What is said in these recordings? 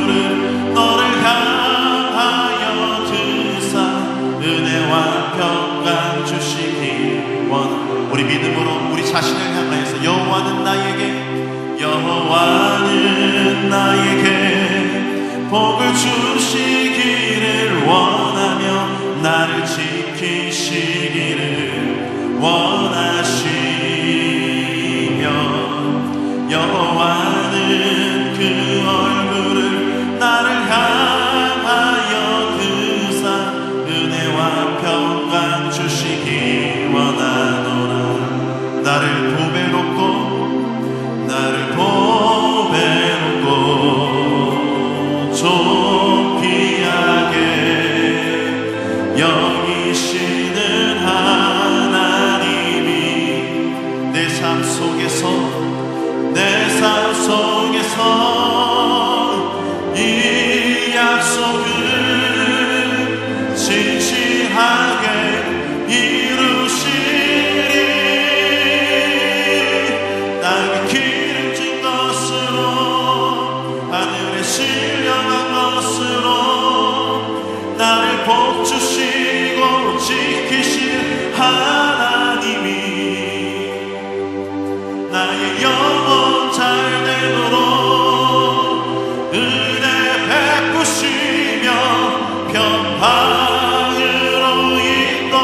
얼굴을 너를 향하여 드사 은혜와 평강 주시기 원하노라. 우리 믿음으로 우리 자신을 향하여서 여호와는 나에게 복을 주시기를 원하며 나를 지키시기를 원하시며 여호와는 그 얼굴을 나를 향하여 드사 은혜와 평강 주시기 원하노라. 나를 보배롭고 존귀하게 여기시는 하나님이 내 삶 속에서 이 약속을 진실하게 이루시리. 나에게 기름진 것으로 하늘에 신령한 것으로 나를 복주시고 지키시는 하나님이 나의 영혼 잘되도록 은혜 베푸시며 평강으로 인도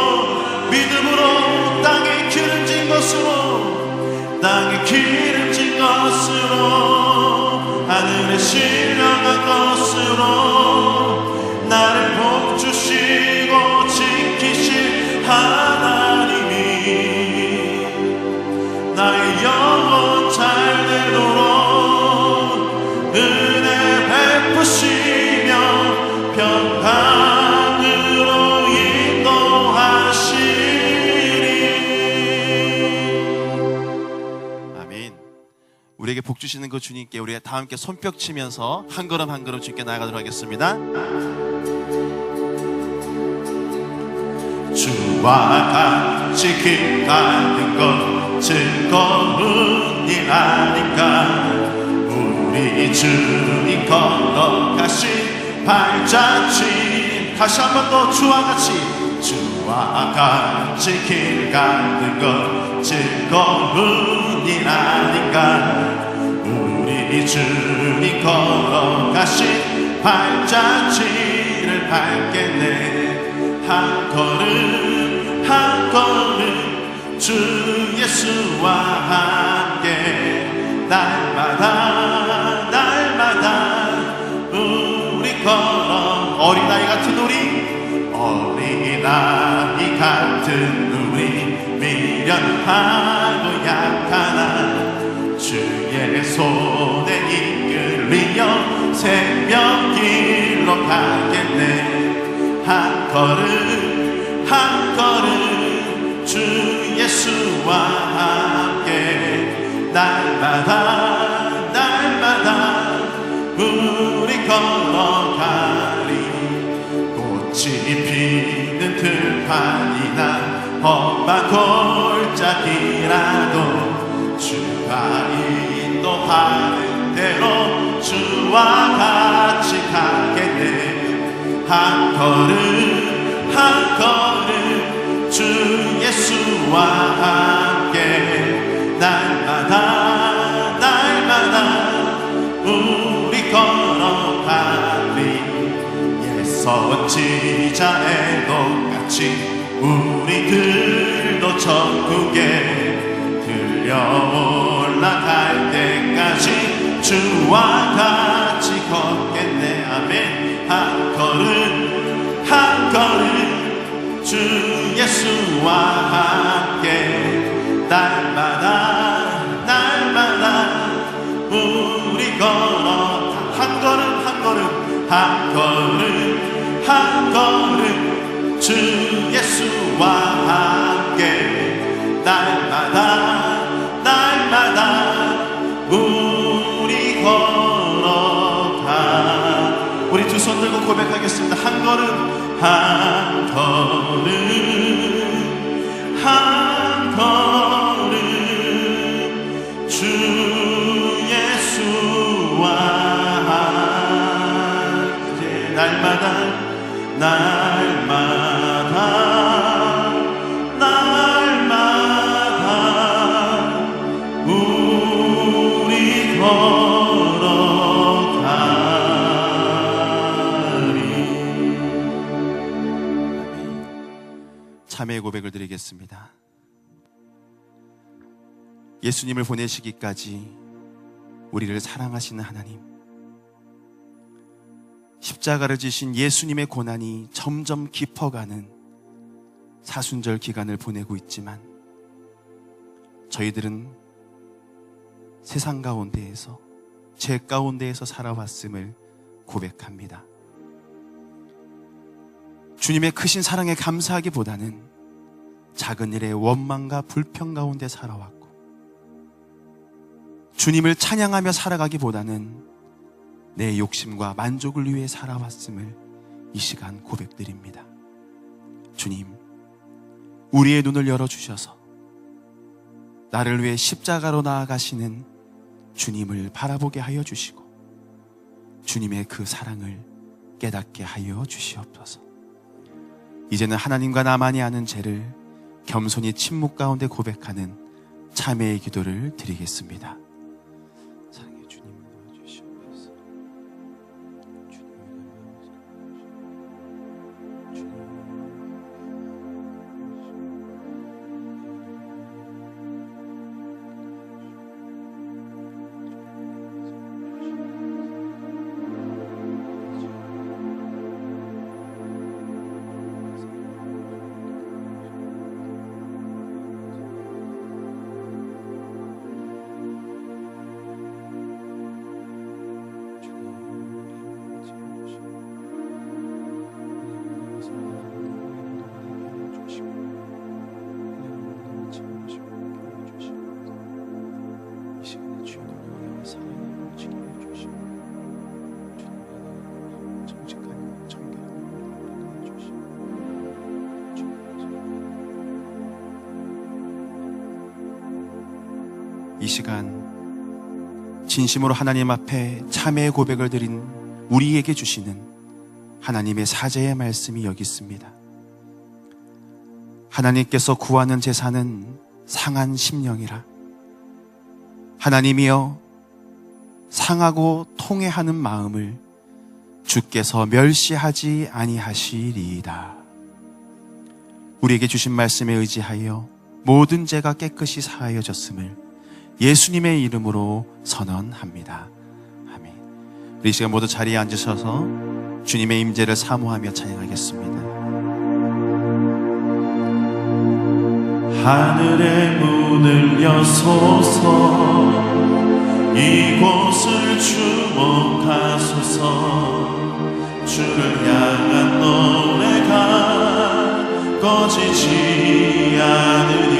믿음으로 땅에 기름진 것으로 하늘에 신령한 것으로 나를 복주시고 지키실 하나님이 나의 영혼 잘되도록 은혜 베푸시며 평강으로 인도하시리. 아멘. 우리에게 복 주시는 그 주님께 우리가 다 함께 손뼉 치면서 한 걸음 한 걸음 주님께 나아가도록 하겠습니다. 주와 같이 길 가는 것 즐거운 일 아닌가. 우리 주님 걸어가신 발자취 다시 한 번 더 주와 같이 길 가는 것 즐거운 일 아닌가. 우리 주님 걸어가신 발자취를 밟겠네. 한 걸음 한 걸음 주 예수와 함께 날마다 우리 걸어 어린아이 같은 우리 미련하고 약하나 주의 손에 이끌리어 새벽길로 가겠네. 한 걸음 주 예수와 함께 날마다 우리 걸어가리. 꽃이 피는 들판이나 험한 골짜기라도 주가 인도하는 대로 주와 같이 가겠네. 한 걸음 주 예수와 함께 날마다 우리 걸어가리. 예선지자의 똑같이 우리들도 천국에 들려 올라갈 때까지 주와 같이 걷겠네. 아멘. 한 걸음 주 예수와 함께 날마다 우리 걸어 한 걸음 주 예수와 함께 날마다 우리 걸어가. 우리 두 손 들고 고백하겠습니다. 한 걸음 주 예수와 우리 걸어가리. 참회의 고백을 드리겠습니다. 예수님을 보내시기까지 우리를 사랑하시는 하나님, 십자가를 지신 예수님의 고난이 점점 깊어가는 사순절 기간을 보내고 있지만 저희들은 세상 가운데에서, 죄 가운데에서 살아왔음을 고백합니다. 주님의 크신 사랑에 감사하기보다는 작은 일에 원망과 불평 가운데 살아왔고, 주님을 찬양하며 살아가기보다는 내 욕심과 만족을 위해 살아왔음을 이 시간 고백드립니다. 주님, 우리의 눈을 열어주셔서 나를 위해 십자가로 나아가시는 주님을 바라보게 하여 주시고 주님의 그 사랑을 깨닫게 하여 주시옵소서. 이제는 하나님과 나만이 아는 죄를 겸손히 침묵 가운데 고백하는 참회의 기도를 드리겠습니다. 사랑의 주님, 도와주시옵소서. 이 시간 진심으로 하나님 앞에 참회의 고백을 드린 우리에게 주시는 하나님의 사죄의 말씀이 여기 있습니다. 하나님께서 구하는 제사는 상한 심령이라. 하나님이여, 상하고 통회하는 마음을 주께서 멸시하지 아니하시리이다. 우리에게 주신 말씀에 의지하여 모든 죄가 깨끗이 사하여졌음을 예수님의 이름으로 선언합니다. 아멘. 우리 이 시간 모두 자리에 앉으셔서 주님의 임재를 사모하며 찬양하겠습니다. 하늘의 문을 여소서, 이곳을 주목하소서. 주를 향한 노래가 꺼지지 않으니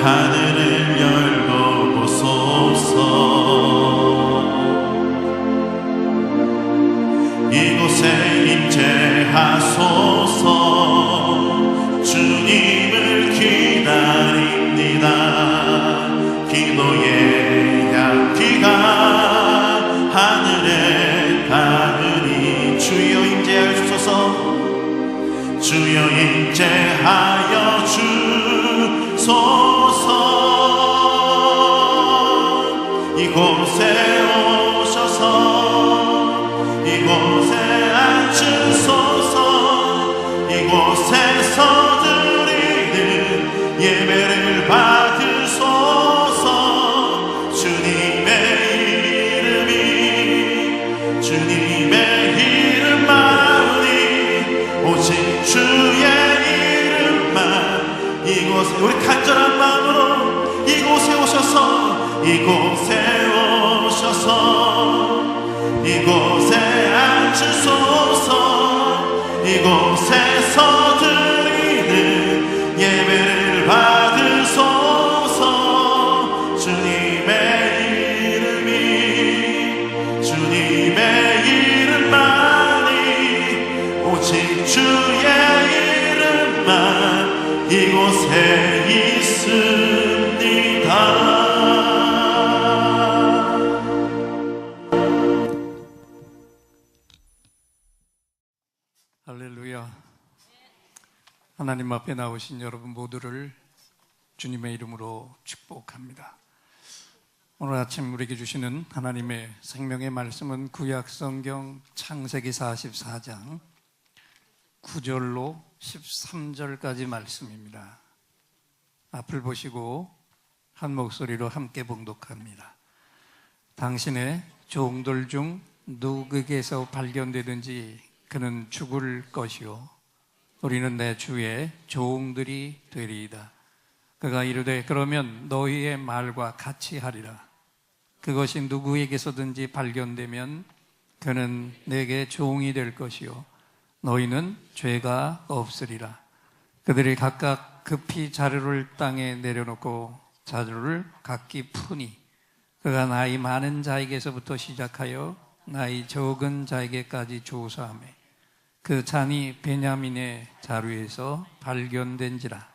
하늘을 열고 보소서. 이곳에 임재하소서. 주님을 기다립니다. 기도의 향기가 하늘에 닿으니 주여 임재하여 주소서. 주여 임재하여 주소서. 이곳에 오셔서 이곳에 앉으소서. 이곳에서 드리는 예배를 받으소서. 주님의 이름만이 오직 주의 이름만. 이곳에 우리 간절한 마음으로 이곳에 오셔서 이곳에 앉으소서. 이곳에서 드리는 예배를 받으소서. 주님의 이름만이 오직 주의 이름만 이곳에 있습니다. 하나님 앞에 나오신 여러분 모두를 주님의 이름으로 축복합니다. 오늘 아침 우리에게 주시는 하나님의 생명의 말씀은 구약 성경 창세기 44장 9절로 13절까지 말씀입니다. 앞을 보시고 한 목소리로 함께 봉독합니다. 당신의 종들 중 누구에게서 발견되든지 그는 죽을 것이요 우리는 내 주의 종들이 되리이다. 그가 이르되 그러면 너희의 말과 같이 하리라. 그것이 누구에게서든지 발견되면 그는 내게 종이 될 것이요 너희는 죄가 없으리라. 그들이 각각 급히 자루를 땅에 내려놓고 자루를 각기 푸니 그가 나이 많은 자에게서부터 시작하여 나이 적은 자에게까지 조사하며 그 잔이 베냐민의 자루에서 발견된지라.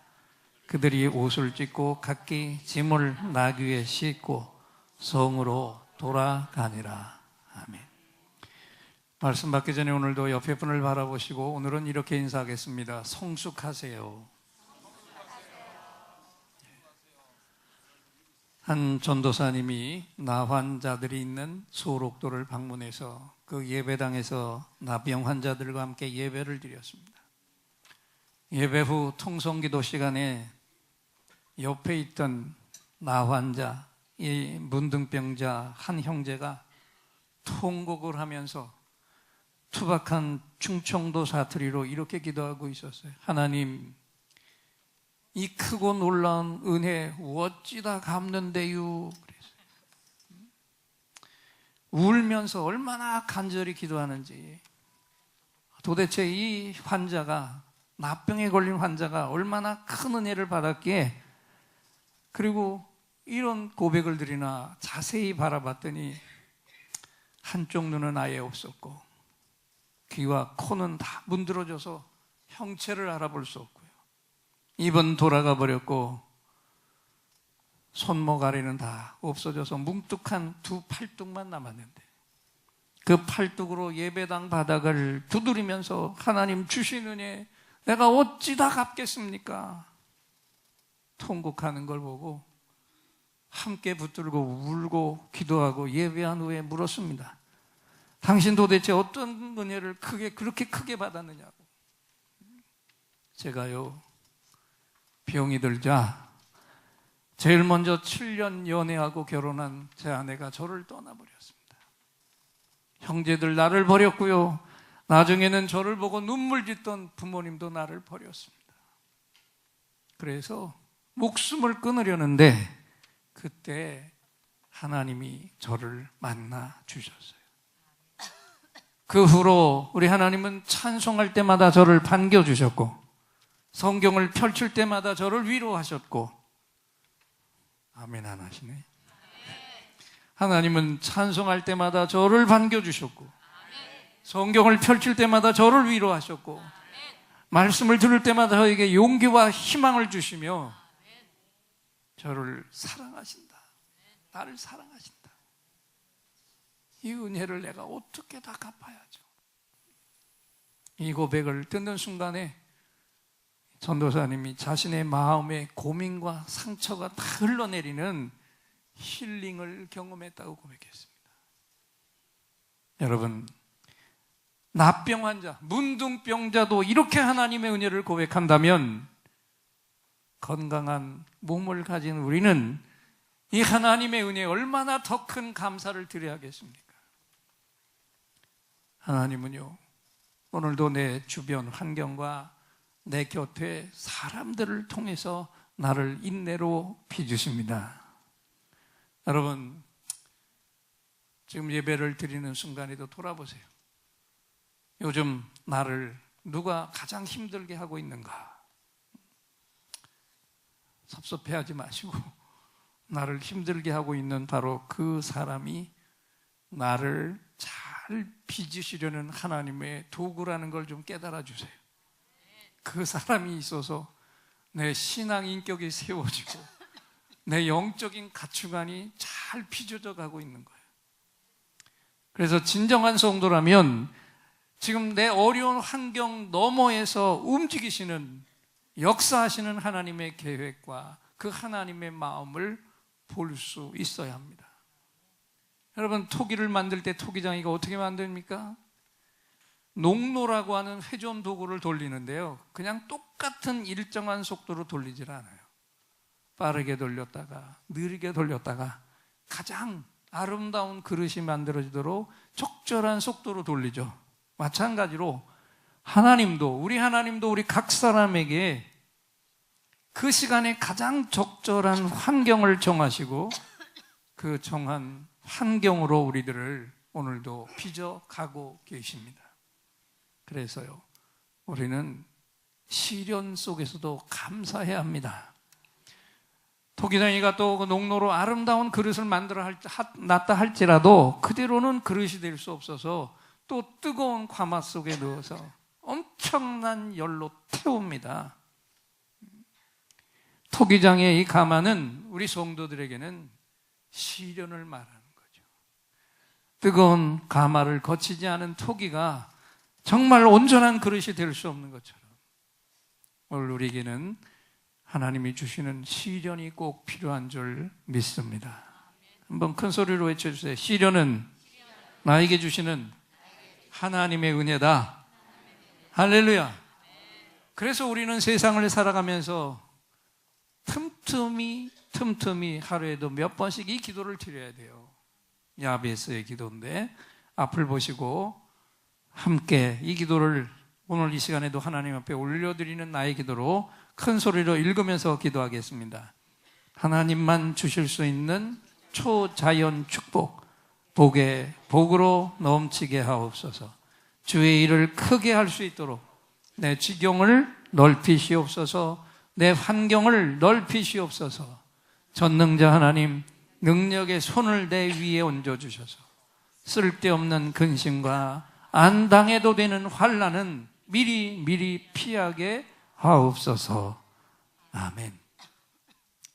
그들이 옷을 찢고 각기 짐을 나귀에 싣고 성으로 돌아가니라. 아멘. 말씀 받기 전에 오늘도 옆에 분을 바라보시고 오늘은 이렇게 인사하겠습니다. 성숙하세요. 한 전도사님이 나 환자들이 있는 소록도를 방문해서 그 예배당에서 나병 환자들과 함께 예배를 드렸습니다. 예배 후 통성기도 시간에 옆에 있던 나 환자, 이 문둥병자 한 형제가 통곡을 하면서 투박한 충청도 사투리로 이렇게 기도하고 있었어요. 하나님, 이 크고 놀라운 은혜 어찌다 갚는데요. 그랬어요. 울면서 얼마나 간절히 기도하는지, 도대체 이 환자가, 나병에 걸린 환자가 얼마나 큰 은혜를 받았기에, 그리고 이런 고백을 드리나 자세히 바라봤더니 한쪽 눈은 아예 없었고 귀와 코는 다 문드러져서 형체를 알아볼 수 없고요, 입은 돌아가 버렸고 손목 아래는 다 없어져서 뭉툭한 두 팔뚝만 남았는데 그 팔뚝으로 예배당 바닥을 두드리면서 하나님 주신 은혜 내가 어찌 다 갚겠습니까? 통곡하는 걸 보고 함께 붙들고 울고 기도하고 예배한 후에 물었습니다. 당신 도대체 어떤 은혜를 그렇게 크게 받았느냐고. 제가요, 병이 들자 제일 먼저 7년 연애하고 결혼한 제 아내가 저를 떠나버렸습니다. 형제들 나를 버렸고요, 나중에는 저를 보고 눈물 짓던 부모님도 나를 버렸습니다. 그래서 목숨을 끊으려는데 그때 하나님이 저를 만나 주셨어요. 그 후로 우리 하나님은 찬송할 때마다 저를 반겨주셨고 성경을 펼칠 때마다 저를 위로하셨고, 아멘 안 하시네. 하나님은 찬송할 때마다 저를 반겨주셨고 성경을 펼칠 때마다 저를 위로하셨고 말씀을 들을 때마다 저에게 용기와 희망을 주시며 저를 사랑하신다. 나를 사랑하신다. 이 은혜를 내가 어떻게 다 갚아야죠. 이 고백을 듣는 순간에 전도사님이 자신의 마음의 고민과 상처가 다 흘러내리는 힐링을 경험했다고 고백했습니다. 여러분, 나병 환자, 문둥병자도 이렇게 하나님의 은혜를 고백한다면 건강한 몸을 가진 우리는 이 하나님의 은혜에 얼마나 더 큰 감사를 드려야겠습니까? 하나님은요, 오늘도 내 주변 환경과 내 곁에 사람들을 통해서 나를 인내로 빚으십니다. 여러분, 지금 예배를 드리는 순간에도 돌아보세요. 요즘 나를 누가 가장 힘들게 하고 있는가? 섭섭해하지 마시고 나를 힘들게 하고 있는 바로 그 사람이 나를 잘 빚으시려는 하나님의 도구라는 걸 좀 깨달아 주세요. 그 사람이 있어서 내 신앙 인격이 세워지고 내 영적인 가치관이 잘 빚어져 가고 있는 거예요. 그래서 진정한 성도라면 지금 내 어려운 환경 너머에서 움직이시는 역사하시는 하나님의 계획과 그 하나님의 마음을 볼 수 있어야 합니다. 여러분, 토기를 만들 때 토기장이가 어떻게 만듭니까? 농로라고 하는 회전 도구를 돌리는데요, 그냥 똑같은 일정한 속도로 돌리질 않아요. 빠르게 돌렸다가 느리게 돌렸다가 가장 아름다운 그릇이 만들어지도록 적절한 속도로 돌리죠. 마찬가지로 우리 하나님도 우리 각 사람에게 그 시간에 가장 적절한 환경을 정하시고 그 정한 환경으로 우리들을 오늘도 빚어가고 계십니다. 그래서요, 우리는 시련 속에서도 감사해야 합니다. 토기장이가 또 그 농로로 아름다운 그릇을 만들어 놨다 할지라도 그대로는 그릇이 될 수 없어서 또 뜨거운 과마 속에 넣어서 엄청난 열로 태웁니다. 토기장의 이 가마는 우리 성도들에게는 시련을 말하는 거죠. 뜨거운 가마를 거치지 않은 토기가 정말 온전한 그릇이 될 수 없는 것처럼 오늘 우리에게는 하나님이 주시는 시련이 꼭 필요한 줄 믿습니다. 한번 큰 소리로 외쳐주세요. 시련은 나에게 주시는 하나님의 은혜다. 할렐루야. 그래서 우리는 세상을 살아가면서 틈틈이 하루에도 몇 번씩 이 기도를 드려야 돼요. 야베스의 기도인데 앞을 보시고 함께 이 기도를 오늘 이 시간에도 하나님 앞에 올려드리는 나의 기도로 큰 소리로 읽으면서 기도하겠습니다. 하나님만 주실 수 있는 초자연 축복, 복에 복으로 넘치게 하옵소서. 주의 일을 크게 할 수 있도록 내 지경을 넓히시옵소서. 내 환경을 넓히시옵소서. 전능자 하나님, 능력의 손을 내 위에 얹어주셔서 쓸데없는 근심과 안 당해도 되는 환난은 미리 피하게 하옵소서. 아멘.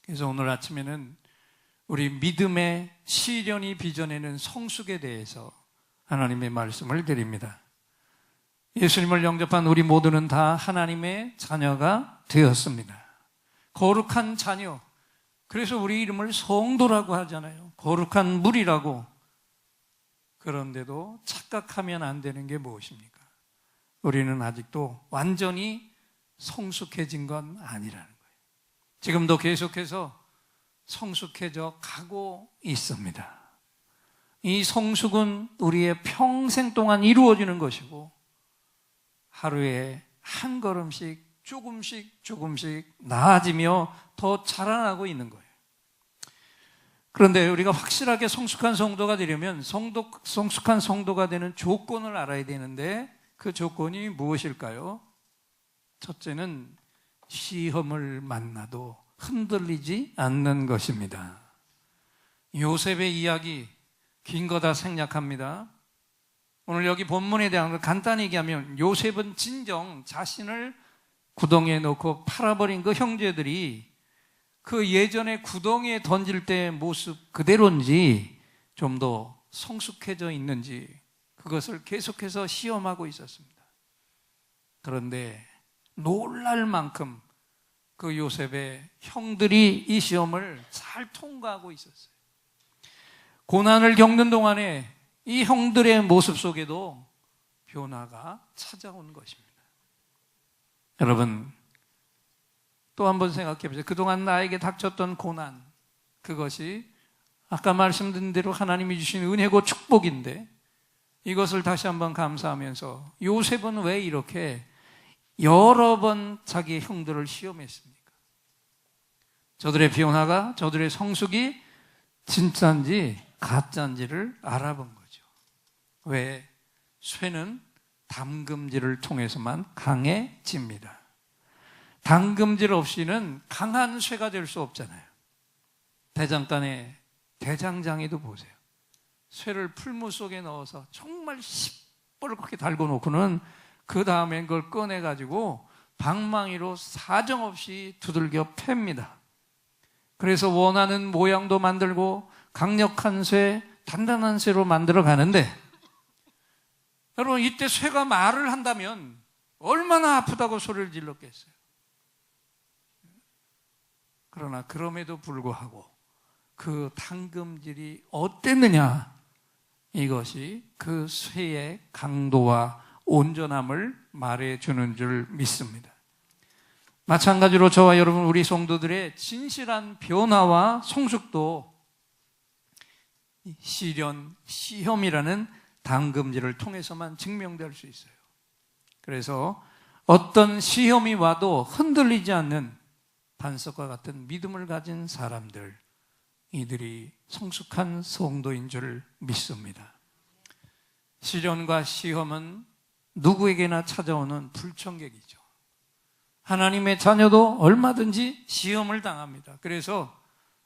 그래서 오늘 아침에는 우리 믿음의 시련이 빚어내는 성숙에 대해서 하나님의 말씀을 드립니다. 예수님을 영접한 우리 모두는 다 하나님의 자녀가 되었습니다. 거룩한 자녀. 그래서 우리 이름을 성도라고 하잖아요. 거룩한 물이라고. 그런데도 착각하면 안 되는 게 무엇입니까? 우리는 아직도 완전히 성숙해진 건 아니라는 거예요. 지금도 계속해서 성숙해져 가고 있습니다. 이 성숙은 우리의 평생 동안 이루어지는 것이고 하루에 한 걸음씩 조금씩 나아지며 더 자라나고 있는 거예요. 그런데 우리가 확실하게 성숙한 성도가 되려면 성숙한 성도가 되는 조건을 알아야 되는데 그 조건이 무엇일까요? 첫째는 시험을 만나도 흔들리지 않는 것입니다. 요셉의 이야기 긴 거 다 생략합니다. 오늘 여기 본문에 대한 걸 간단히 얘기하면 요셉은 진정 자신을 구덩이에 넣고 팔아버린 그 형제들이 그 예전에 구덩이에 던질 때의 모습 그대로인지 좀 더 성숙해져 있는지 그것을 계속해서 시험하고 있었습니다. 그런데 놀랄 만큼 그 요셉의 형들이 이 시험을 잘 통과하고 있었어요. 고난을 겪는 동안에 이 형들의 모습 속에도 변화가 찾아온 것입니다. 여러분, 또 한번 생각해 보세요. 그동안 나에게 닥쳤던 고난, 그것이 아까 말씀드린 대로 하나님이 주신 은혜고 축복인데 이것을 다시 한번 감사하면서 요셉은 왜 이렇게 여러 번 자기의 형들을 시험했습니까? 저들의 변화가, 저들의 성숙이 진짜인지 가짜인지를 알아본 거죠. 왜? 쇠는 담금질을 통해서만 강해집니다. 담금질 없이는 강한 쇠가 될 수 없잖아요. 대장간의 대장장이도 보세요. 쇠를 풀무 속에 넣어서 정말 시뻘겋게 달고 놓고는 그 다음에 그걸 꺼내가지고 방망이로 사정없이 두들겨 팹니다. 그래서 원하는 모양도 만들고 강력한 쇠, 단단한 쇠로 만들어 가는데 여러분, 이때 쇠가 말을 한다면 얼마나 아프다고 소리를 질렀겠어요. 그러나 그럼에도 불구하고 그 당금질이 어땠느냐, 이것이 그 쇠의 강도와 온전함을 말해주는 줄 믿습니다. 마찬가지로 저와 여러분, 우리 성도들의 진실한 변화와 성숙도 시련, 시험이라는 당금질을 통해서만 증명될 수 있어요. 그래서 어떤 시험이 와도 흔들리지 않는 반석과 같은 믿음을 가진 사람들, 이들이 성숙한 성도인 줄 믿습니다. 시련과 시험은 누구에게나 찾아오는 불청객이죠. 하나님의 자녀도 얼마든지 시험을 당합니다. 그래서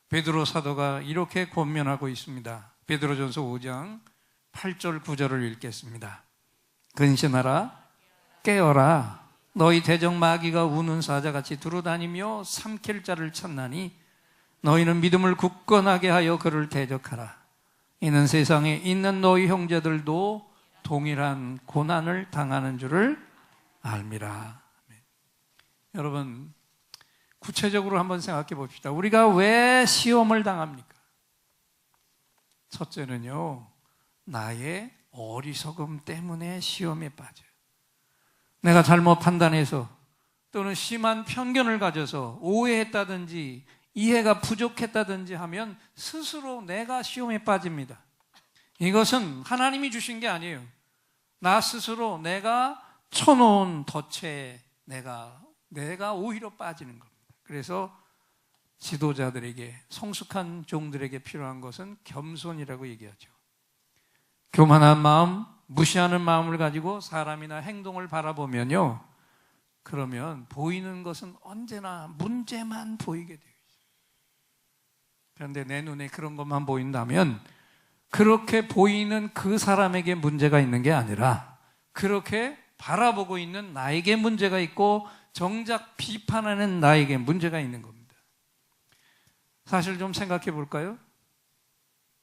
베드로 사도가 이렇게 권면하고 있습니다. 베드로전서 5장 8절 9절을 읽겠습니다. 근신하라, 깨어라. 너희 대적 마귀가 우는 사자같이 두루다니며 삼킬 자를 찾나니 너희는 믿음을 굳건하게 하여 그를 대적하라. 이는 세상에 있는 너희 형제들도 동일한 고난을 당하는 줄을 알미라. 여러분, 구체적으로 한번 생각해 봅시다. 우리가 왜 시험을 당합니까? 첫째는요, 나의 어리석음 때문에 시험에 빠져요. 내가 잘못 판단해서 또는 심한 편견을 가져서 오해했다든지 이해가 부족했다든지 하면 스스로 내가 시험에 빠집니다. 이것은 하나님이 주신 게 아니에요. 나 스스로 내가 쳐놓은 덫에 내가 오히려 빠지는 겁니다. 그래서 지도자들에게, 성숙한 종들에게 필요한 것은 겸손이라고 얘기하죠. 교만한 마음, 무시하는 마음을 가지고 사람이나 행동을 바라보면요, 그러면 보이는 것은 언제나 문제만 보이게 돼요. 그런데 내 눈에 그런 것만 보인다면 그렇게 보이는 그 사람에게 문제가 있는 게 아니라 그렇게 바라보고 있는 나에게 문제가 있고 정작 비판하는 나에게 문제가 있는 겁니다. 사실 좀 생각해 볼까요?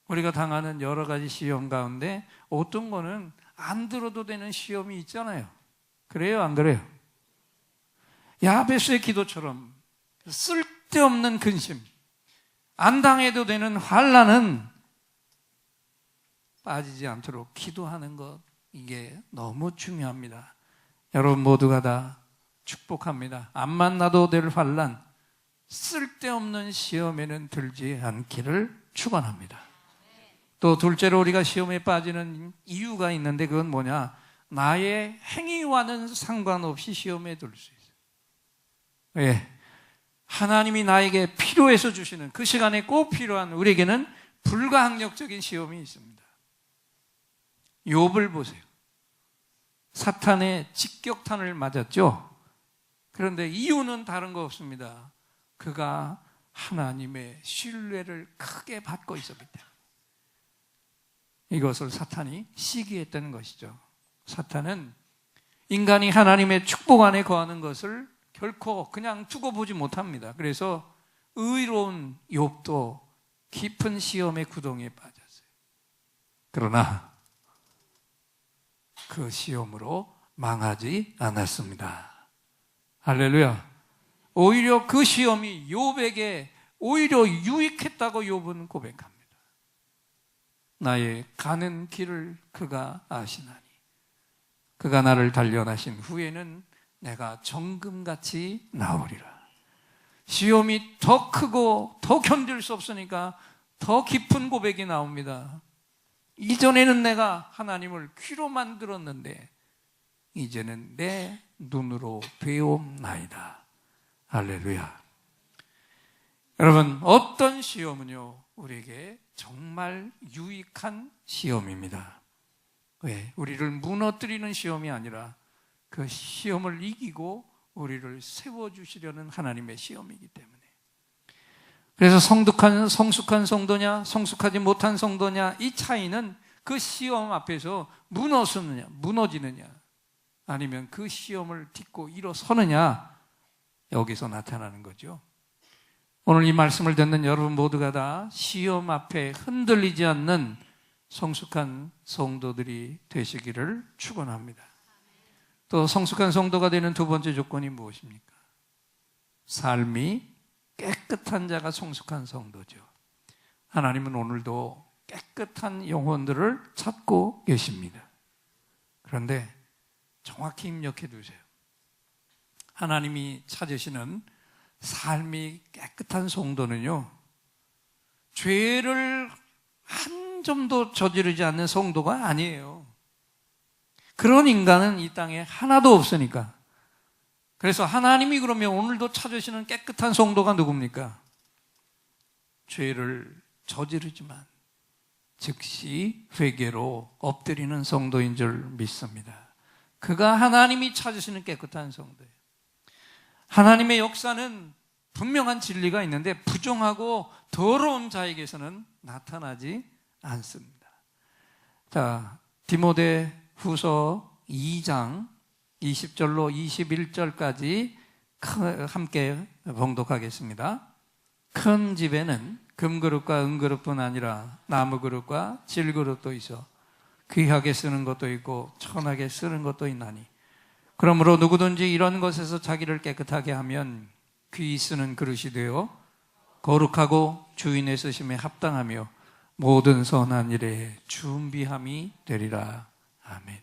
우리가 당하는 여러 가지 시험 가운데 어떤 거는 안 들어도 되는 시험이 있잖아요. 그래요, 안 그래요? 야베스의 기도처럼 쓸데없는 근심, 안 당해도 되는 환난은 빠지지 않도록 기도하는 것, 이게 너무 중요합니다. 여러분 모두가 다 축복합니다. 안 만나도 될 환난, 쓸데없는 시험에는 들지 않기를 축원합니다. 또 둘째로 우리가 시험에 빠지는 이유가 있는데 그건 뭐냐? 나의 행위와는 상관없이 시험에 들 수 있어요. 왜? 하나님이 나에게 필요해서 주시는, 그 시간에 꼭 필요한, 우리에게는 불가항력적인 시험이 있습니다. 욥을 보세요. 사탄의 직격탄을 맞았죠. 그런데 이유는 다른 거 없습니다. 그가 하나님의 신뢰를 크게 받고 있었기 때문에. 이것을 사탄이 시기했다는 것이죠. 사탄은 인간이 하나님의 축복 안에 거하는 것을 결코 그냥 두고 보지 못합니다. 그래서 의로운 욥도 깊은 시험의 구덩이에 빠졌어요. 그러나 그 시험으로 망하지 않았습니다. 할렐루야. 오히려 그 시험이 욥에게 오히려 유익했다고 욥은 고백합니다. 나의 가는 길을 그가 아시나니 그가 나를 단련하신 후에는 내가 정금같이 나오리라. 시험이 더 크고 더 견딜 수 없으니까 더 깊은 고백이 나옵니다. 이전에는 내가 하나님을 귀로만 들었는데 이제는 내 눈으로 배움나이다. 할렐루야. 여러분, 어떤 시험은요 우리에게 정말 유익한 시험입니다. 왜? 우리를 무너뜨리는 시험이 아니라 그 시험을 이기고 우리를 세워주시려는 하나님의 시험이기 때문에. 그래서 성숙한 성도냐 성숙하지 못한 성도냐, 이 차이는 그 시험 앞에서 무너지느냐 아니면 그 시험을 딛고 일어서느냐, 여기서 나타나는 거죠. 오늘 이 말씀을 듣는 여러분 모두가 다 시험 앞에 흔들리지 않는 성숙한 성도들이 되시기를 축원합니다. 또 성숙한 성도가 되는 두 번째 조건이 무엇입니까? 삶이 깨끗한 자가 성숙한 성도죠. 하나님은 오늘도 깨끗한 영혼들을 찾고 계십니다. 그런데 정확히 입력해 두세요. 하나님이 찾으시는 삶이 깨끗한 성도는요, 죄를 한 점도 저지르지 않는 성도가 아니에요. 그런 인간은 이 땅에 하나도 없으니까. 그래서 하나님이 그러면 오늘도 찾으시는 깨끗한 성도가 누굽니까? 죄를 저지르지만 즉시 회개로 엎드리는 성도인 줄 믿습니다. 그가 하나님이 찾으시는 깨끗한 성도예요. 하나님의 역사는 분명한 진리가 있는데 부정하고 더러운 자에게서는 나타나지 않습니다. 자, 디모데 후서 2장 20절로 21절까지 함께 봉독하겠습니다. 큰 집에는 금그릇과 은그릇뿐 아니라 나무그릇과 질그릇도 있어 귀하게 쓰는 것도 있고 천하게 쓰는 것도 있나니, 그러므로 누구든지 이런 것에서 자기를 깨끗하게 하면 귀히 쓰는 그릇이 되어 거룩하고 주인의 쓰심에 합당하며 모든 선한 일에 준비함이 되리라. 아멘.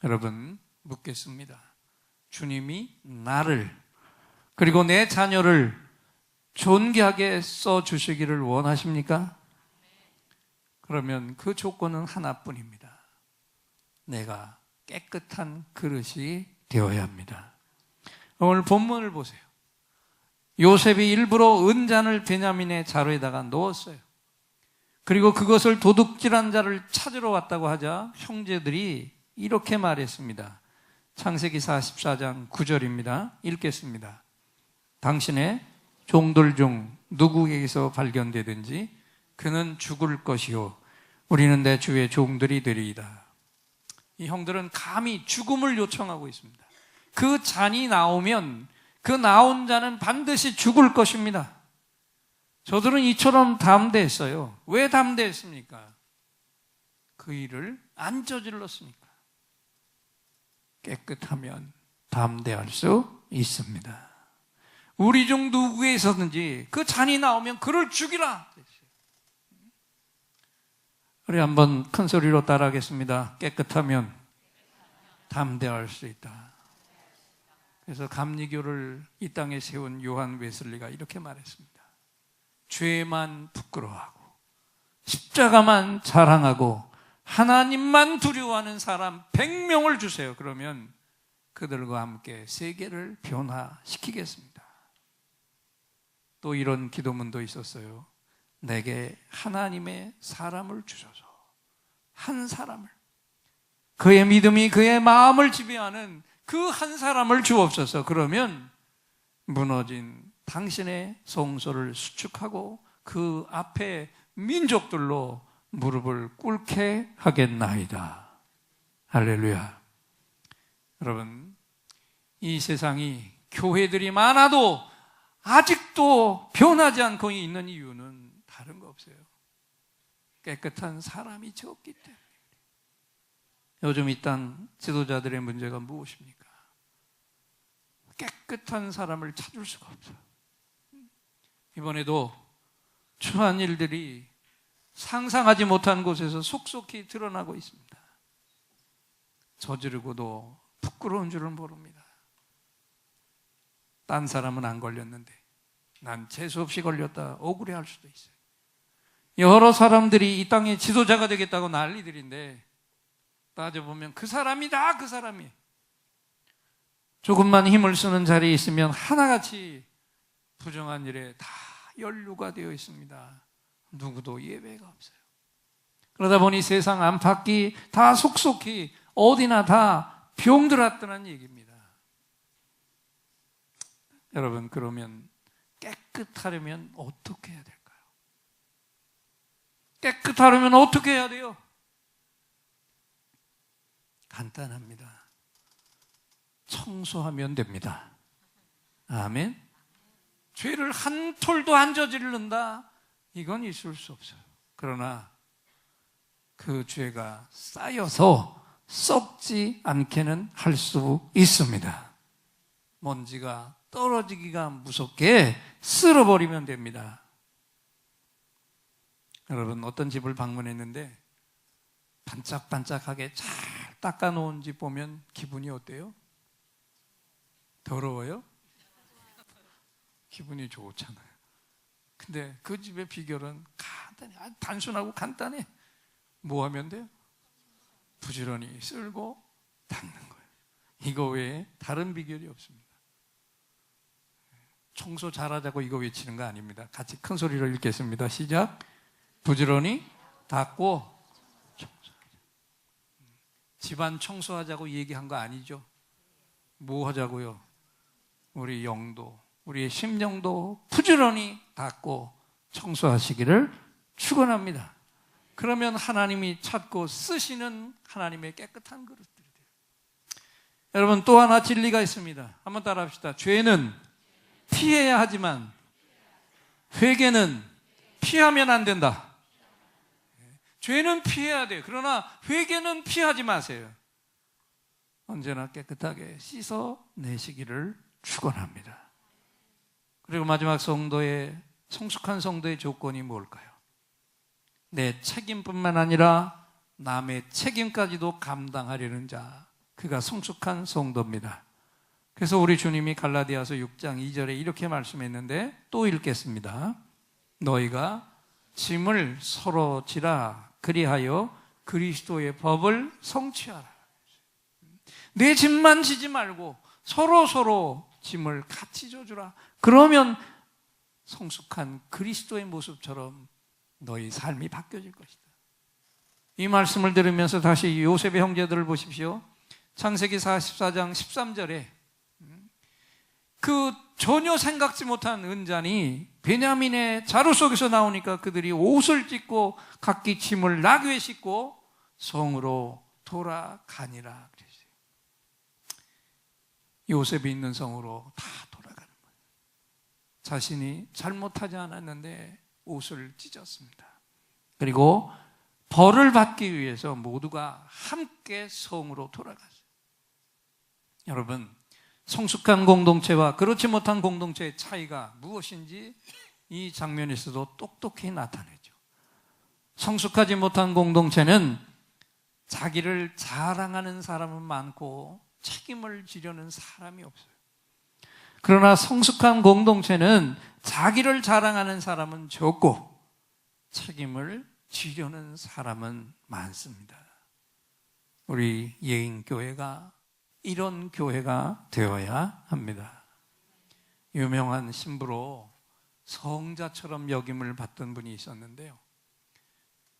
여러분, 묻겠습니다. 주님이 나를 그리고 내 자녀를 존귀하게 써주시기를 원하십니까? 그러면 그 조건은 하나뿐입니다. 내가 깨끗한 그릇이 되어야 합니다. 오늘 본문을 보세요. 요셉이 일부러 은잔을 베냐민의 자루에다가 넣었어요. 그리고 그것을 도둑질한 자를 찾으러 왔다고 하자 형제들이 이렇게 말했습니다. 창세기 44장 9절입니다. 읽겠습니다. 당신의 종들 중 누구에게서 발견되든지 그는 죽을 것이요 우리는 내 주의 종들이 되리이다. 이 형들은 감히 죽음을 요청하고 있습니다. 그 잔이 나오면 그 나온 자는 반드시 죽을 것입니다. 저들은 이처럼 담대했어요. 왜 담대했습니까? 그 일을 안 저질렀으니까. 깨끗하면 담대할 수 있습니다. 우리 중 누구에서든지 그 잔이 나오면 그를 죽이라. 우리 한번 큰 소리로 따라하겠습니다. 깨끗하면 담대할 수 있다. 그래서 감리교를 이 땅에 세운 요한 웨슬리가 이렇게 말했습니다. 죄만 부끄러워하고 십자가만 자랑하고 하나님만 두려워하는 사람 100명을 주세요. 그러면 그들과 함께 세계를 변화시키겠습니다. 또 이런 기도문도 있었어요. 내게 하나님의 사람을 주소서. 한 사람을, 그의 믿음이 그의 마음을 지배하는 그 한 사람을 주옵소서. 그러면 무너진 당신의 성소를 수축하고 그 앞에 민족들로 무릎을 꿇게 하겠나이다. 할렐루야. 여러분, 이 세상이 교회들이 많아도 아직도 변하지 않고 있는 이유는 다른 거 없어요. 깨끗한 사람이 적기 때문에. 요즘 이 땅 지도자들의 문제가 무엇입니까? 깨끗한 사람을 찾을 수가 없어요. 이번에도 추한 일들이 상상하지 못한 곳에서 속속히 드러나고 있습니다. 저지르고도 부끄러운 줄은 모릅니다. 딴 사람은 안 걸렸는데 난 재수없이 걸렸다 억울해할 수도 있어요. 여러 사람들이 이 땅의 지도자가 되겠다고 난리들인데 따져보면 그 사람이다, 그 사람이. 조금만 힘을 쓰는 자리에 있으면 하나같이 부정한 일에 다 연루가 되어 있습니다. 누구도 예외가 없어요. 그러다 보니 세상 안팎이 다 속속히 어디나 다 병들었다는 얘기입니다. 여러분, 그러면 깨끗하려면 어떻게 해야 될까요? 깨끗하려면 어떻게 해야 돼요? 간단합니다. 청소하면 됩니다. 아멘. 죄를 한 톨도 안 저지른다, 이건 있을 수 없어요. 그러나 그 죄가 쌓여서 썩지 않게는 할 수 있습니다. 먼지가 떨어지기가 무섭게 쓸어버리면 됩니다. 여러분, 어떤 집을 방문했는데 반짝반짝하게 잘 닦아놓은 집 보면 기분이 어때요? 더러워요? 기분이 좋잖아요. 근데 그 집의 비결은 간단해. 아주 단순하고 간단해. 뭐 하면 돼요? 부지런히 쓸고 닦는 거예요. 이거 외에 다른 비결이 없습니다. 청소 잘하자고 이거 외치는 거 아닙니다. 같이 큰 소리로 읽겠습니다. 시작. 부지런히 닦고 청소하자. 집안 청소하자고 얘기한 거 아니죠? 뭐 하자고요? 우리 영도, 우리의 심령도 부지런히 닦고 청소하시기를 축원합니다. 그러면 하나님이 찾고 쓰시는 하나님의 깨끗한 그릇들이 돼요. 여러분, 또 하나 진리가 있습니다. 한번 따라합시다. 죄는 피해야 하지만 회개는 피하면 안 된다. 죄는 피해야 돼요. 그러나 회개는 피하지 마세요. 언제나 깨끗하게 씻어내시기를 축원합니다. 그리고 마지막 성숙한 성도의 조건이 뭘까요? 내 책임뿐만 아니라 남의 책임까지도 감당하려는 자, 그가 성숙한 성도입니다. 그래서 우리 주님이 갈라디아서 6장 2절에 이렇게 말씀했는데 또 읽겠습니다. 너희가 짐을 서로 지라 그리하여 그리스도의 법을 성취하라. 내 짐만 지지 말고 서로 짐을 같이 져주라. 그러면 성숙한 그리스도의 모습처럼 너희 삶이 바뀌어질 것이다. 이 말씀을 들으면서 다시 요셉의 형제들을 보십시오. 창세기 44장 13절에 그 전혀 생각지 못한 은잔이 베냐민의 자루 속에서 나오니까 그들이 옷을 찢고 각기 짐을 나귀에 싣고 성으로 돌아가니라 그랬어요. 요셉이 있는 성으로 다 돌아가는 거예요. 자신이 잘못하지 않았는데 옷을 찢었습니다. 그리고 벌을 받기 위해서 모두가 함께 성으로 돌아갔어요. 여러분, 성숙한 공동체와 그렇지 못한 공동체의 차이가 무엇인지 이 장면에서도 똑똑히 나타내죠. 성숙하지 못한 공동체는 자기를 자랑하는 사람은 많고 책임을 지려는 사람이 없어요. 그러나 성숙한 공동체는 자기를 자랑하는 사람은 적고 책임을 지려는 사람은 많습니다. 우리 예인교회가 이런 교회가 되어야 합니다. 유명한 신부로 성자처럼 여김을 받던 분이 있었는데요.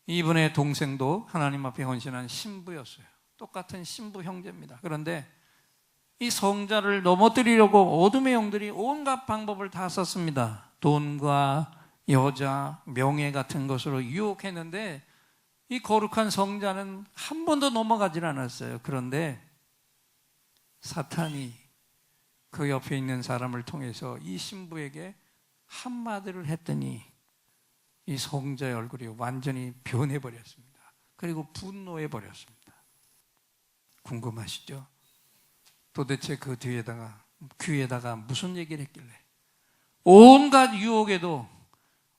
이분의 동생도 하나님 앞에 헌신한 신부였어요. 똑같은 신부 형제입니다. 그런데 이 성자를 넘어뜨리려고 어둠의 영들이 온갖 방법을 다 썼습니다. 돈과 여자, 명예 같은 것으로 유혹했는데 이 거룩한 성자는 한 번도 넘어가질 않았어요. 그런데 사탄이 그 옆에 있는 사람을 통해서 이 신부에게 한마디를 했더니 이 성자의 얼굴이 완전히 변해버렸습니다. 그리고 분노해버렸습니다. 궁금하시죠? 도대체 그 귀에다가 무슨 얘기를 했길래 온갖 유혹에도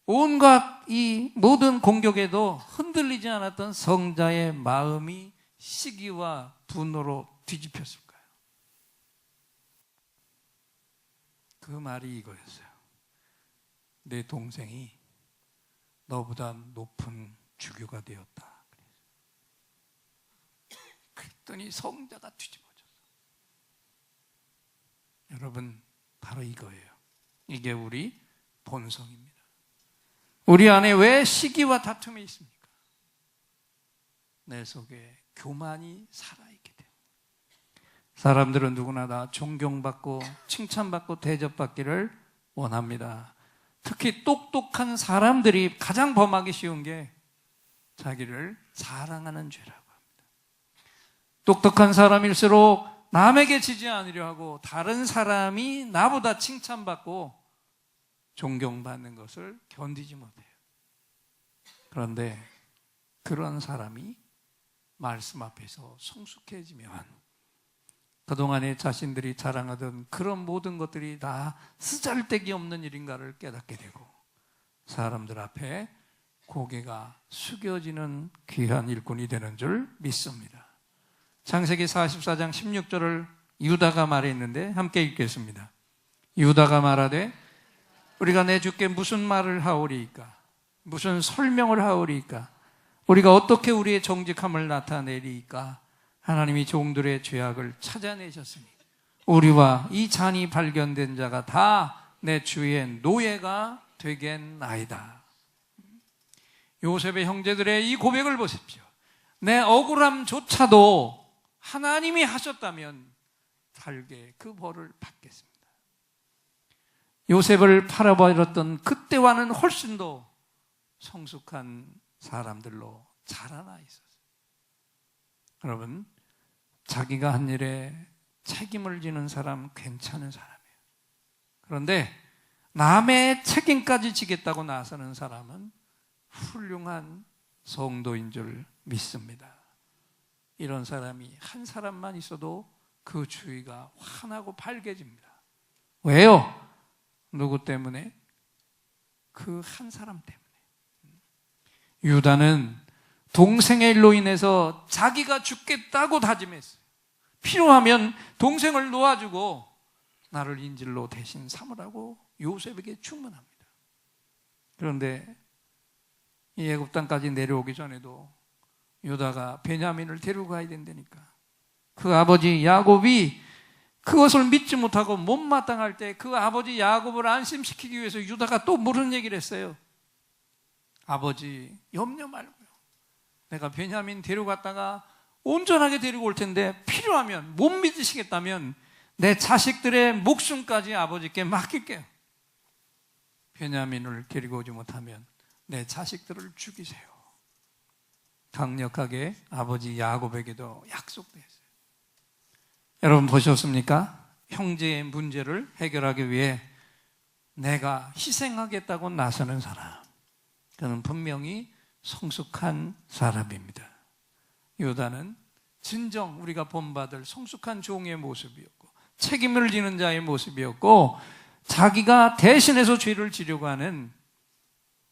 온갖 이 모든 공격에도 흔들리지 않았던 성자의 마음이 시기와 분노로 뒤집혔을까요? 그 말이 이거였어요. 내 동생이 너보다 높은 주교가 되었다. 그랬더니 성자가 뒤집어졌어. 여러분, 바로 이거예요. 이게 우리 본성입니다. 우리 안에 왜 시기와 다툼이 있습니까? 내 속에 교만이 살아있기 때문에. 사람들은 누구나 다 존경받고 칭찬받고 대접받기를 원합니다. 특히 똑똑한 사람들이 가장 범하기 쉬운 게 자기를 자랑하는 죄라고 합니다. 똑똑한 사람일수록 남에게 지지 않으려 하고 다른 사람이 나보다 칭찬받고 존경받는 것을 견디지 못해요. 그런데 그런 사람이 말씀 앞에서 성숙해지면 그동안에 자신들이 자랑하던 그런 모든 것들이 다 쓰잘데기 없는 일인가를 깨닫게 되고 사람들 앞에 고개가 숙여지는 귀한 일꾼이 되는 줄 믿습니다. 창세기 44장 16절을 유다가 말했는데 함께 읽겠습니다. 유다가 말하되 우리가 내 주께 무슨 말을 하오리이까? 무슨 설명을 하오리이까? 우리가 어떻게 우리의 정직함을 나타내리이까? 하나님이 종들의 죄악을 찾아내셨으니 우리와 이 잔이 발견된 자가 다 내 주의 노예가 되겠나이다. 요셉의 형제들의 이 고백을 보십시오. 내 억울함조차도 하나님이 하셨다면 달게 그 벌을 받겠습니다. 요셉을 팔아버렸던 그때와는 훨씬 더 성숙한 사람들로 자라나 있었어요. 여러분, 자기가 한 일에 책임을 지는 사람 괜찮은 사람이에요. 그런데 남의 책임까지 지겠다고 나서는 사람은 훌륭한 성도인 줄 믿습니다. 이런 사람이 한 사람만 있어도 그 주위가 환하고 밝아집니다. 왜요? 누구 때문에? 그 한 사람 때문에. 유다는 동생의 일로 인해서 자기가 죽겠다고 다짐했어요. 필요하면 동생을 놓아주고 나를 인질로 대신 삼으라고 요셉에게 충문합니다. 그런데 이 애굽 땅까지 내려오기 전에도 유다가 베냐민을 데리고 가야 된다니까 그 아버지 야곱이 그것을 믿지 못하고 못마땅할 때 그 아버지 야곱을 안심시키기 위해서 유다가 또 무슨 얘기를 했어요? 아버지 염려 말고요, 내가 베냐민 데려갔다가 온전하게 데리고 올 텐데 필요하면 못 믿으시겠다면 내 자식들의 목숨까지 아버지께 맡길게요. 베냐민을 데리고 오지 못하면 내 자식들을 죽이세요. 강력하게 아버지 야곱에게도 약속됐어요. 여러분 보셨습니까? 형제의 문제를 해결하기 위해 내가 희생하겠다고 나서는 사람, 그는 분명히 성숙한 사람입니다. 유다는 진정 우리가 본받을 성숙한 종의 모습이었고 책임을 지는 자의 모습이었고 자기가 대신해서 죄를 지려고 하는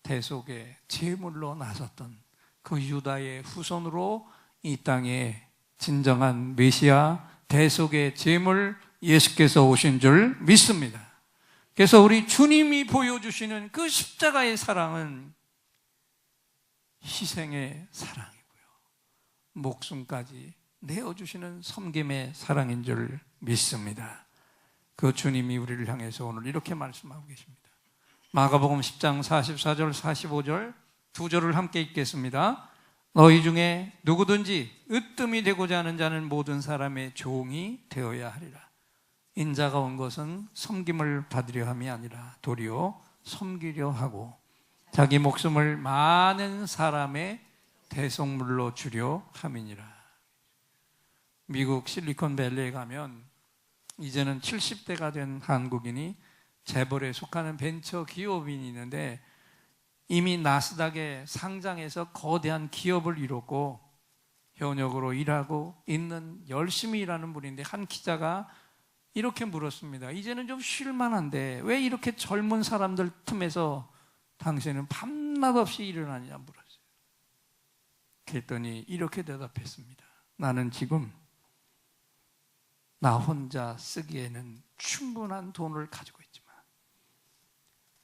대속의 제물로 나섰던 그 유다의 후손으로 이 땅에 진정한 메시아 대속의 제물 예수께서 오신 줄 믿습니다. 그래서 우리 주님이 보여주시는 그 십자가의 사랑은 희생의 사랑이고요, 목숨까지 내어주시는 섬김의 사랑인 줄 믿습니다. 그 주님이 우리를 향해서 오늘 이렇게 말씀하고 계십니다. 마가복음 10장 44절 45절 두 절을 함께 읽겠습니다. 너희 중에 누구든지 으뜸이 되고자 하는 자는 모든 사람의 종이 되어야 하리라. 인자가 온 것은 섬김을 받으려 함이 아니라 도리어 섬기려 하고 자기 목숨을 많은 사람의 대속물로 주려 함이니라. 미국 실리콘밸리에 가면 이제는 70대가 된 한국인이 재벌에 속하는 벤처 기업인이 있는데 이미 나스닥에 상장해서 거대한 기업을 이뤘고 현역으로 일하고 있는 열심히 일하는 분인데 한 기자가 이렇게 물었습니다. 이제는 좀 쉴만한데 왜 이렇게 젊은 사람들 틈에서 당신은 밤낮 없이 일을 하느냐 물었어요. 그랬더니 이렇게 대답했습니다. 나는 지금 나 혼자 쓰기에는 충분한 돈을 가지고 있지만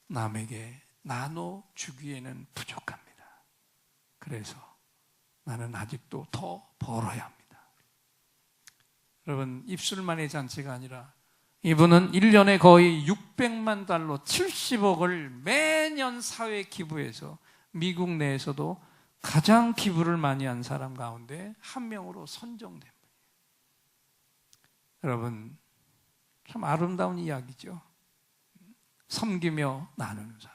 남에게 나눠 주기에는 부족합니다. 그래서 나는 아직도 더 벌어야 합니다. 여러분, 입술만의 잔치가 아니라 이분은 1년에 거의 600만 달러 70억을 매년 사회 기부해서 미국 내에서도 가장 기부를 많이 한 사람 가운데 한 명으로 선정된 분이에요. 여러분, 참 아름다운 이야기죠. 섬기며 나누는 삶.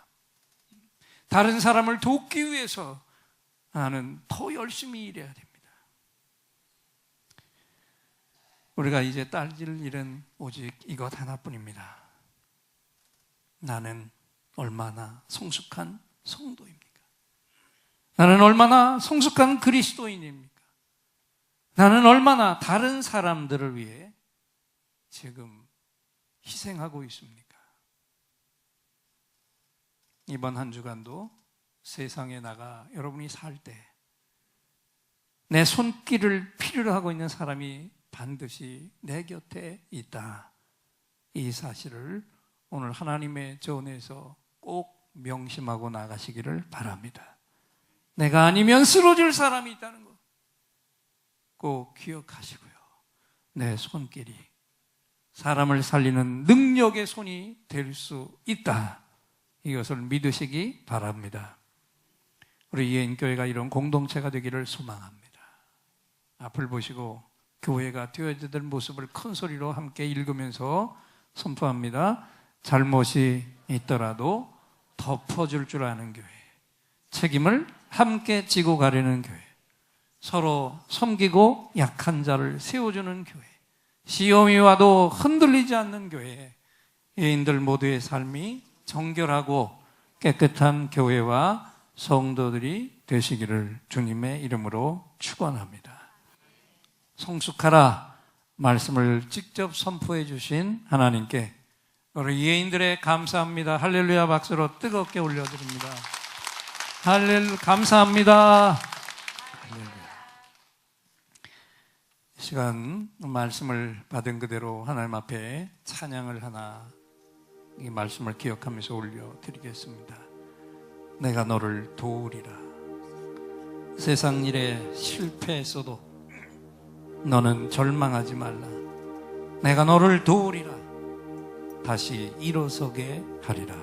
다른 사람을 돕기 위해서 나는 더 열심히 일해야 됩니다. 우리가 이제 따질 일은 오직 이것 하나뿐입니다. 나는 얼마나 성숙한 성도입니까? 나는 얼마나 성숙한 그리스도인입니까? 나는 얼마나 다른 사람들을 위해 지금 희생하고 있습니까? 이번 한 주간도 세상에 나가 여러분이 살 때 내 손길을 필요로 하고 있는 사람이 반드시 내 곁에 있다. 이 사실을 오늘 하나님의 전에서 꼭 명심하고 나가시기를 바랍니다. 내가 아니면 쓰러질 사람이 있다는 것 꼭 기억하시고요. 내 손길이 사람을 살리는 능력의 손이 될 수 있다. 이것을 믿으시기 바랍니다. 우리 예인교회가 이런 공동체가 되기를 소망합니다. 앞을 보시고 교회가 되어야 될 모습을 큰 소리로 함께 읽으면서 선포합니다. 잘못이 있더라도 덮어줄 줄 아는 교회, 책임을 함께 지고 가려는 교회, 서로 섬기고 약한 자를 세워주는 교회, 시험이 와도 흔들리지 않는 교회, 예인들 모두의 삶이 정결하고 깨끗한 교회와 성도들이 되시기를 주님의 이름으로 축원합니다. 성숙하라 말씀을 직접 선포해 주신 하나님께 우리 예인들의 감사합니다. 할렐루야 박수로 뜨겁게 올려드립니다. 할렐루야 감사합니다. 할렐루야. 이 시간 말씀을 받은 그대로 하나님 앞에 찬양을 하나 이 말씀을 기억하면서 올려드리겠습니다. 내가 너를 도우리라. 세상 일에 실패했어도 너는 절망하지 말라. 내가 너를 도우리라. 다시 일어서게 하리라.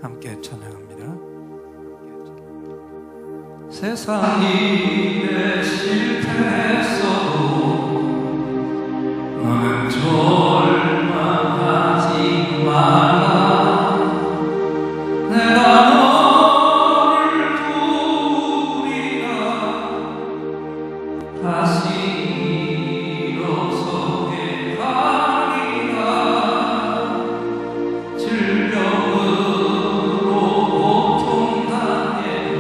함께 찬양합니다. 세상 일에 실패했어도 너는 절망하지 말라. 내가 너를 도우리라. 다시 일어서게 하리라. 질병으로 고통 당해도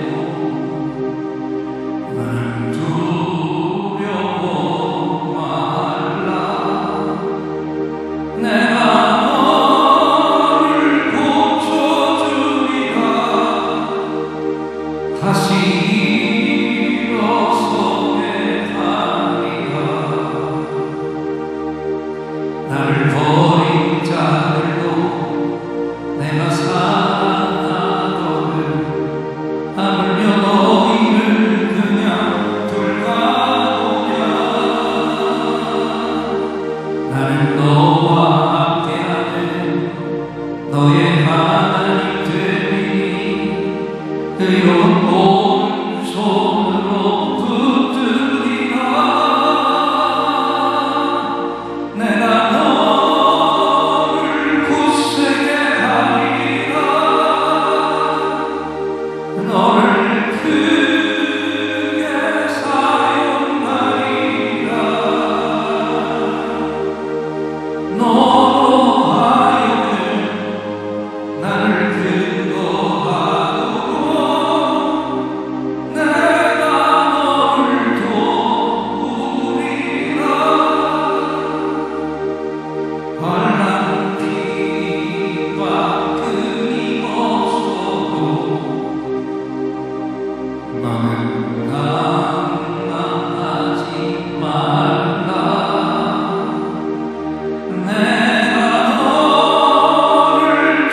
나는 두려워 말라. 내가 너를 고쳐주리라. 다시 일어서게 하리라. 나를 버린 자들도 내가 사랑하거든. 하물며 너희를 그냥 돌아보랴. 나는 너와 함께하는 너의 하나님 되리니 의로운 오른손으로 붙들리라. 내가 너를 굳세게 하리라. 너를 크게 사용하리라. 너로 하여금 나를 근거하도록 내가 너를 도우리라. 환난 핍박 끊임없어도 너는 낭망하지 말라. 내가 너를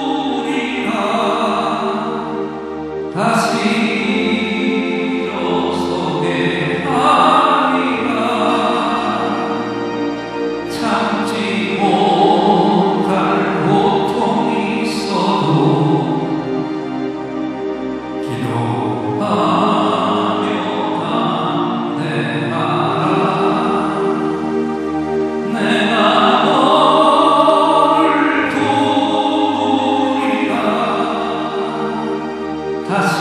도우리라. 다시 일어서게 하리라. 참지 못할 고통이 있어도 기도하며 담대하라. 내가 너를 도우리라. 다시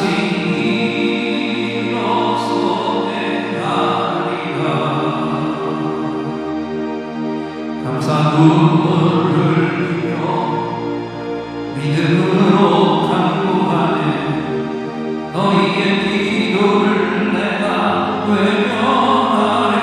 일어서게 하리라. 감사 눈물을 흘리며 믿음으로 간구하네. 너희의 기도를 내가 외면하랴.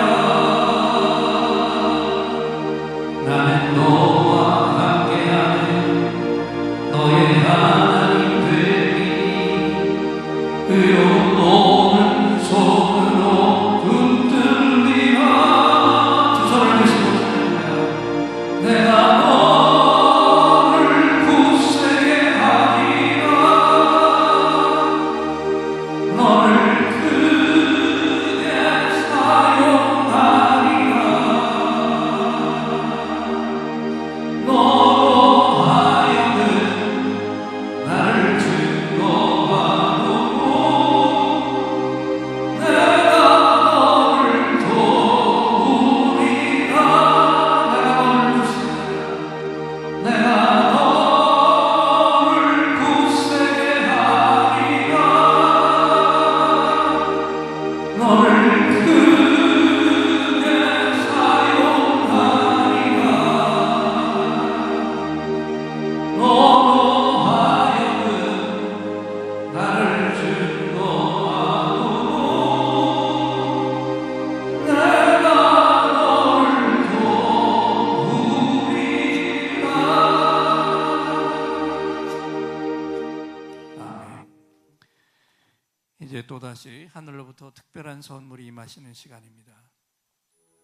이제 또다시 하늘로부터 특별한 선물이 임하시는 시간입니다.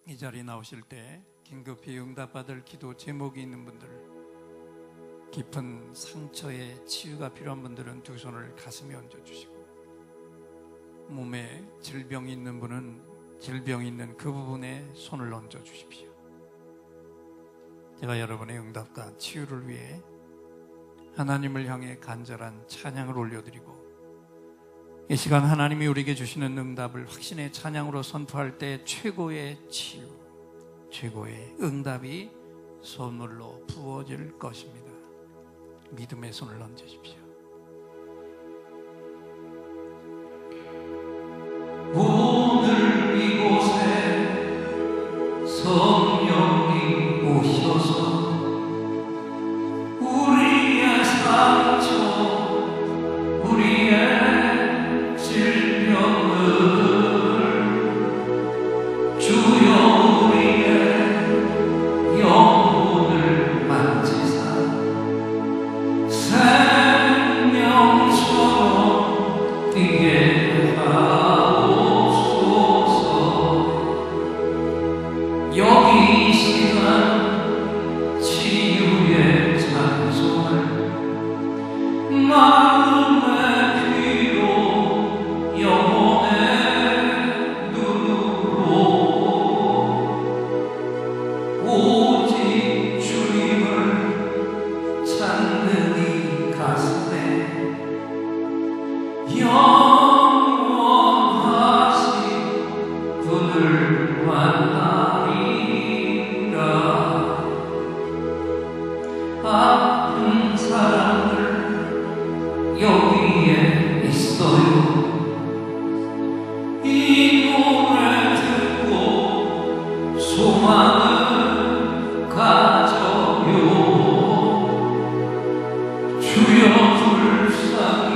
이 자리에 나오실 때 긴급히 응답받을 기도 제목이 있는 분들, 깊은 상처에 치유가 필요한 분들은 두 손을 가슴에 얹어주시고, 몸에 질병이 있는 분은 질병이 있는 그 부분에 손을 얹어주십시오. 제가 여러분의 응답과 치유를 위해 하나님을 향해 간절한 찬양을 올려드리고, 이 시간 하나님이 우리에게 주시는 응답을 확신의 찬양으로 선포할 때 최고의 치유, 최고의 응답이 선물로 부어질 것입니다. 믿음의 손을 얹으십시오. 오늘 이곳에 성령이 오셔서 우리의 상처, 우리의 질병을 주여 우리의 영혼을 만지사 생명처럼 뛰게 하옵소서. 여기 이 시간 치유의 찬송을 마음의 귀로 영혼의 눈으로 오직 주님을 찾는 이 가슴에 영원하신 분을 만나리라. 아픈 사람들 여기에 있어요. 이 노래 듣고 소망을 가져요. 주여 불쌍히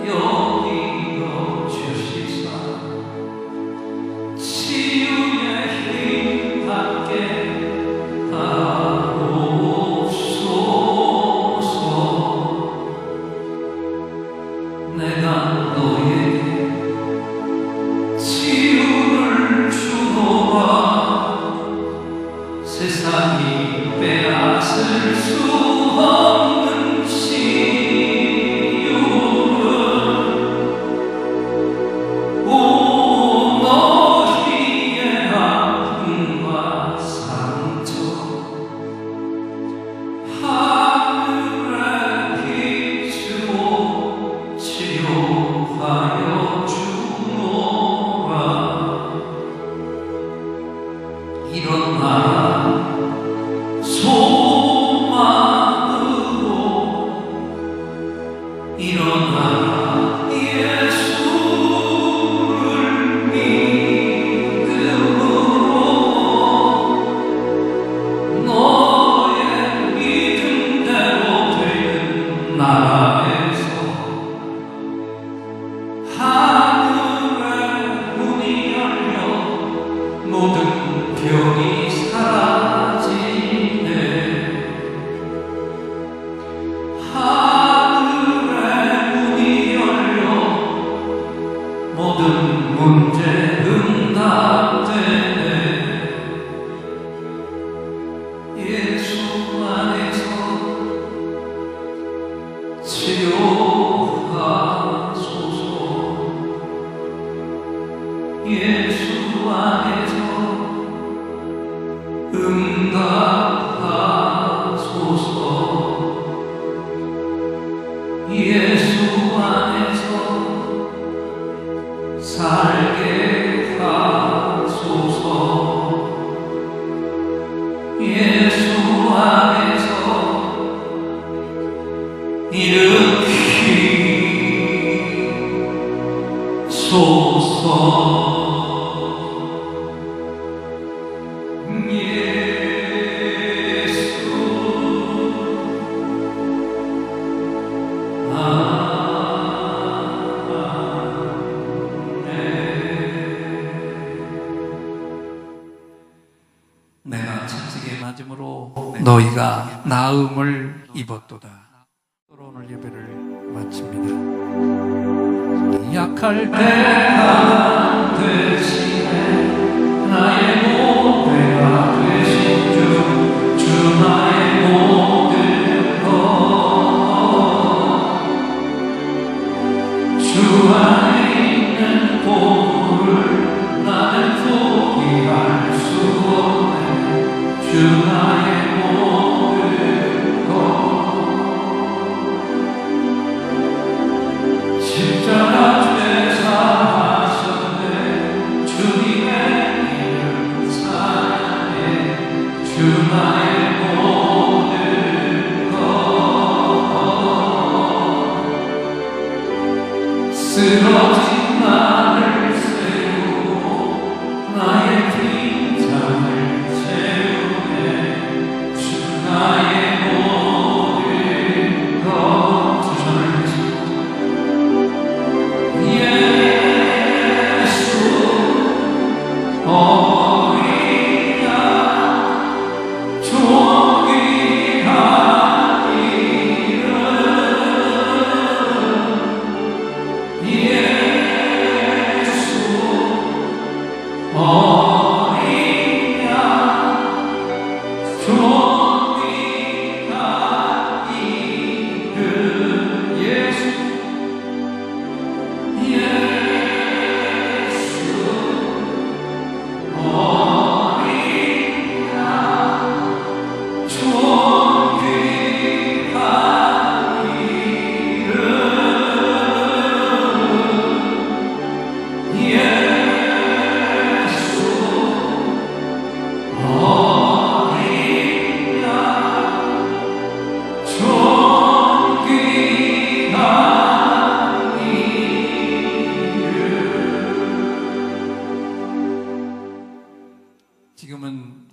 여기어 주시사 치유의 힘 받게 하옵소서. 내가 너에게 치유를 주노라. 세상이 빼앗을 수 없는 치유는 오 너희의 아픔과 상처 하늘의 빛으로 치료하여 주노라. 일어나라 소망으로, 일어나라 예수를 믿음으로. 너의 믿음대로 되는 나라에서 하늘의 문이 열려 모든 병이 사라지네. 하늘의 문이 열려 모든 문제 응답되네. 예수 안에서 치료하소서. 예수 안에서 응답하소서. 예수 안에서 살게 하소서. 예수 안에서 일으키소서. 내가 채찍에 맞음으로 너희가 나음을 입었도다. 오늘 예배를 마칩니다. 약할 때가 되시네 나의 보배가 되신 주 나의 모든 것 주 안에 있는 보물을 나는 포기할 수 없네 주 나의 모든 것 십자가 죄사하셨네 주님의 이름 사랑해 주 나의 모든 것 쓰러진 나를 세우고 나의 빈장을 채우네 주 나의 모든 것 두 손을 지금은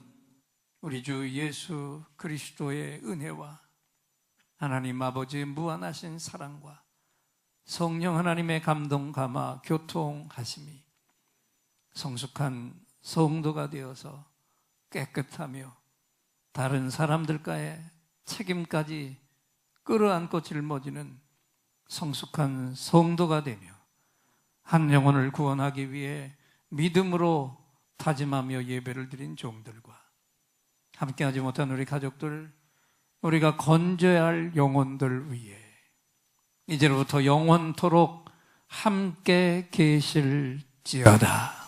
우리 주 예수 그리스도의 은혜와 하나님 아버지의 무한하신 사랑과 성령 하나님의 감동 감화 교통하심이 성숙한 성도가 되어서 깨끗하며 다른 사람들과의 책임까지 끌어안고 짊어지는 성숙한 성도가 되며 한 영혼을 구원하기 위해 믿음으로 다짐하며 예배를 드린 종들과 함께하지 못한 우리 가족들, 우리가 건져야 할 영혼들 위해 이제로부터 영원토록 함께 계실지어다.